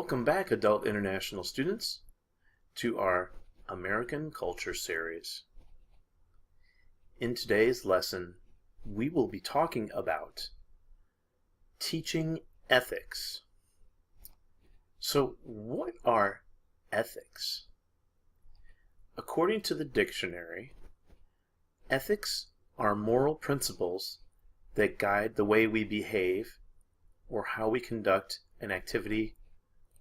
Welcome back, Adult International students, to our American Culture series. In today's lesson, we will be talking about teaching ethics. So, what are ethics? According to the dictionary, ethics are moral principles that guide the way we behave or how we conduct an activity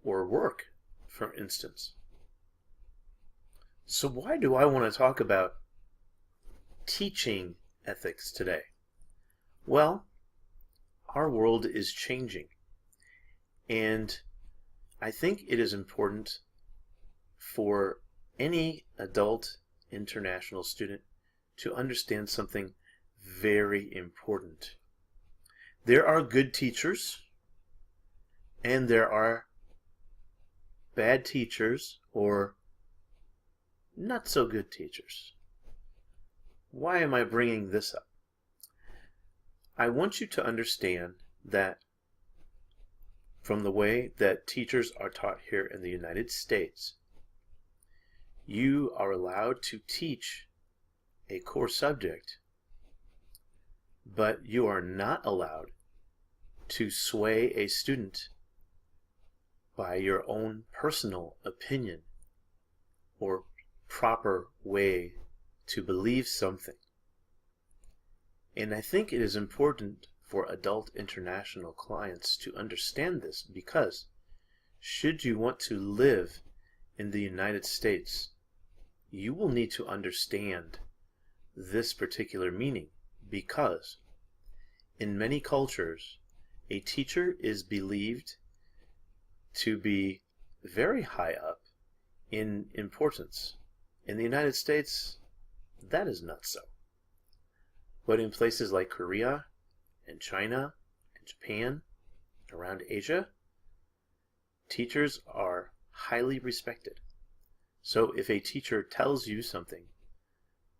or work, for instance. So why do I want to talk about teaching ethics today? Well, our world is changing, and I think it is important for any adult international student to understand something very important. There are good teachers, and there are bad teachers or not so good teachers. Why am I bringing this up? I want you to understand that from the way that teachers are taught here in the United States, you are allowed to teach a core subject, but you are not allowed to sway a student by your own personal opinion or proper way to believe something. And I think it is important for adult international clients to understand this, because should you want to live in the United States, you will need to understand this particular meaning, because in many cultures, a teacher is believed to be very high up in importance. In the United States, that is not so. But in places like Korea and China and Japan, around Asia, teachers are highly respected. So if a teacher tells you something,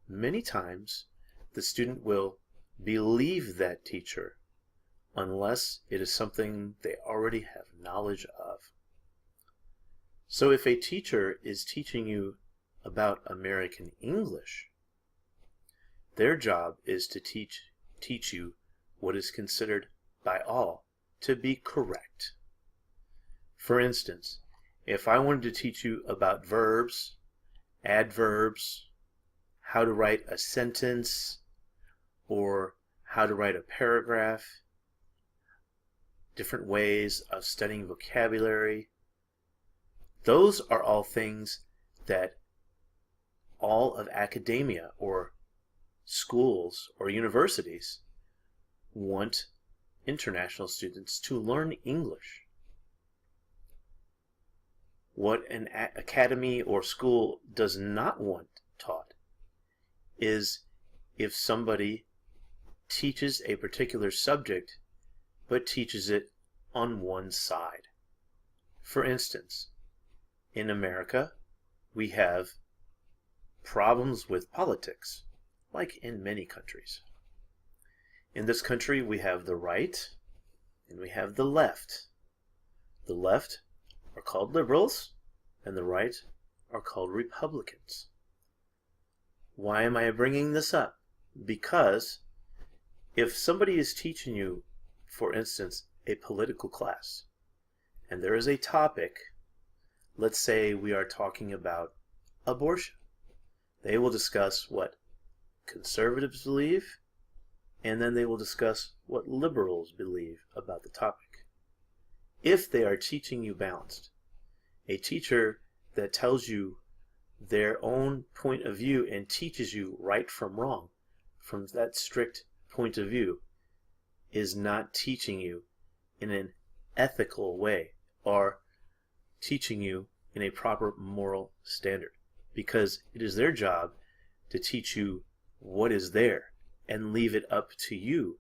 many times the student will believe that teacher unless it is something they already have knowledge of. So if a teacher is teaching you about American English, their job is to teach you what is considered by all to be correct. For instance, if I wanted to teach you about verbs, adverbs, how to write a sentence, or how to write a paragraph, different ways of studying vocabulary, those are all things that all of academia or schools or universities want international students to learn English. What an academy or school does not want taught is if somebody teaches a particular subject but teaches it on one side. For instance, in America, we have problems with politics, like in many countries. In this country, we have the right and we have the left. The left are called liberals, and the right are called Republicans. Why am I bringing this up? Because if somebody is teaching you, for instance, a political class, and there is a topic, let's say we are talking about abortion, they will discuss what conservatives believe, and then they will discuss what liberals believe about the topic. If they are teaching you balanced, a teacher that tells you their own point of view and teaches you right from wrong from that strict point of view is not teaching you in an ethical way or teaching you in a proper moral standard, because it is their job to teach you what is there and leave it up to you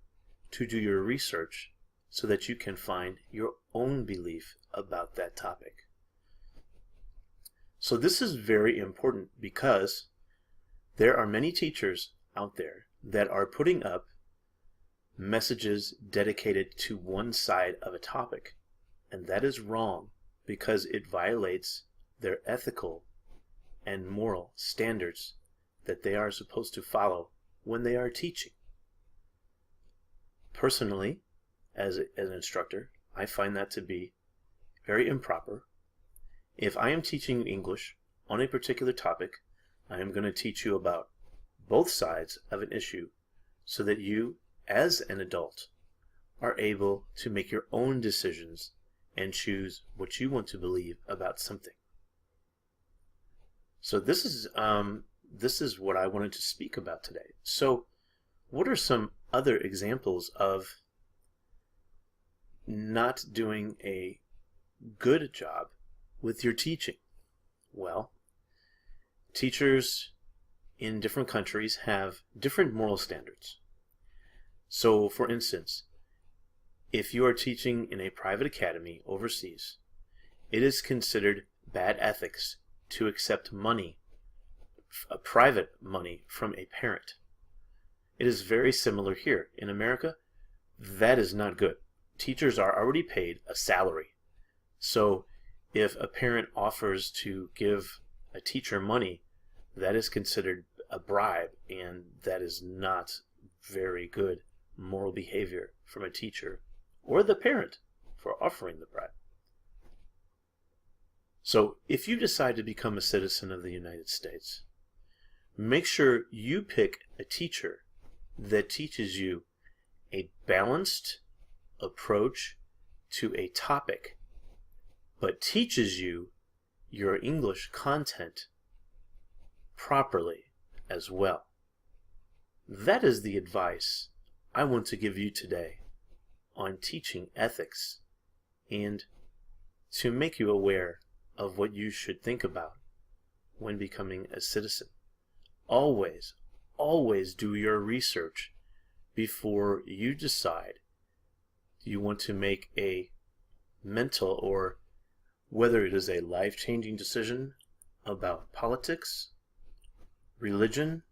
to do your research so that you can find your own belief about that topic. So this is very important, because there are many teachers out there that are putting up messages dedicated to one side of a topic, and that is wrong, because it violates their ethical and moral standards that they are supposed to follow when they are teaching. Personally, as an instructor, I find that to be very improper. If I am teaching English on a particular topic, I am going to teach you about both sides of an issue so that you, as an adult, are able to make your own decisions and choose what you want to believe about something. So this is what I wanted to speak about today. So what are some other examples of not doing a good job with your teaching? Well, teachers in different countries have different moral standards. So, for instance, if you are teaching in a private academy overseas, it is considered bad ethics to accept money, private money, from a parent. It is very similar here. In America, that is not good. Teachers are already paid a salary. So if a parent offers to give a teacher money, that is considered a bribe, and that is not very good moral behavior from a teacher or the parent for offering the bribe. So if you decide to become a citizen of the United States, make sure you pick a teacher that teaches you a balanced approach to a topic, but teaches you your English content properly as well. That is the advice I want to give you today on teaching ethics, and to make you aware of what you should think about when becoming a citizen. Always, always do your research before you decide you want to make a mental, or whether it is a life-changing decision about politics, religion,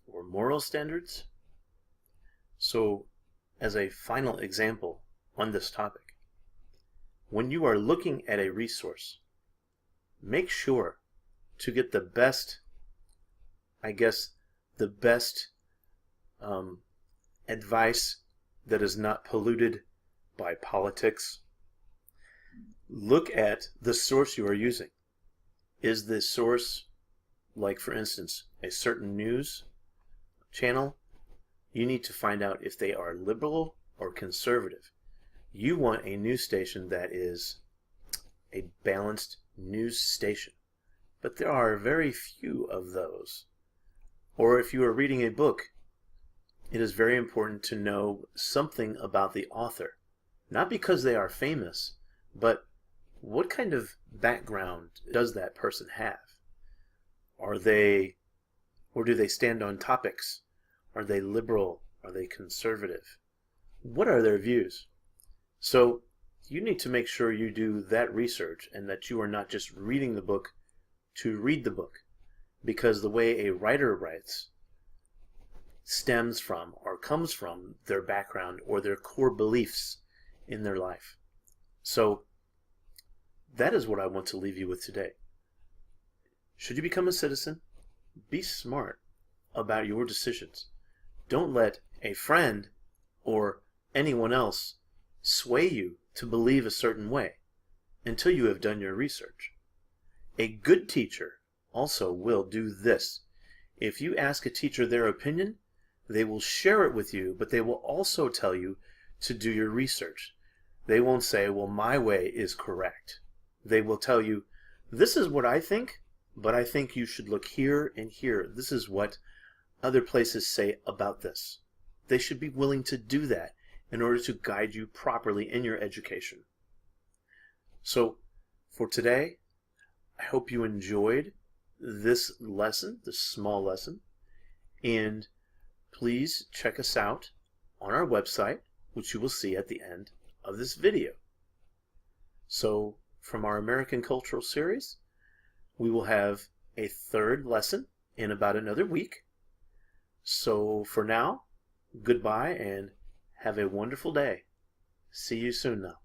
or moral standards. So, as a final example on this topic, when you are looking at a resource, make sure to get the best, advice that is not polluted by politics. Look at the source you are using. Is the source, like for instance, a certain news channel? You need to find out if they are liberal or conservative. You want a news station that is a balanced news station, but there are very few of those. Or if you are reading a book, it is very important to know something about the author. Not because they are famous, but what kind of background does that person have? Or do they stand on topics? Are they liberal? Are they conservative? What are their views? So you need to make sure you do that research, and that you are not just reading the book to read the book, because the way a writer writes stems from or comes from their background or their core beliefs in their life. So that is what I want to leave you with today. Should you become a citizen, be smart about your decisions. Don't let a friend or anyone else sway you to believe a certain way until you have done your research. A good teacher also will do this. If you ask a teacher their opinion, they will share it with you, but they will also tell you to do your research. They won't say, well, my way is correct. They will tell you, this is what I think, but I think you should look here and here. This is what other places say about this. They should be willing to do that in order to guide you properly in your education. So for today, I hope you enjoyed this lesson, this small lesson, and please check us out on our website, which you will see at the end of this video. So from our American Cultural Series, we will have a third lesson in about another week. So for now, goodbye and have a wonderful day. See you soon now.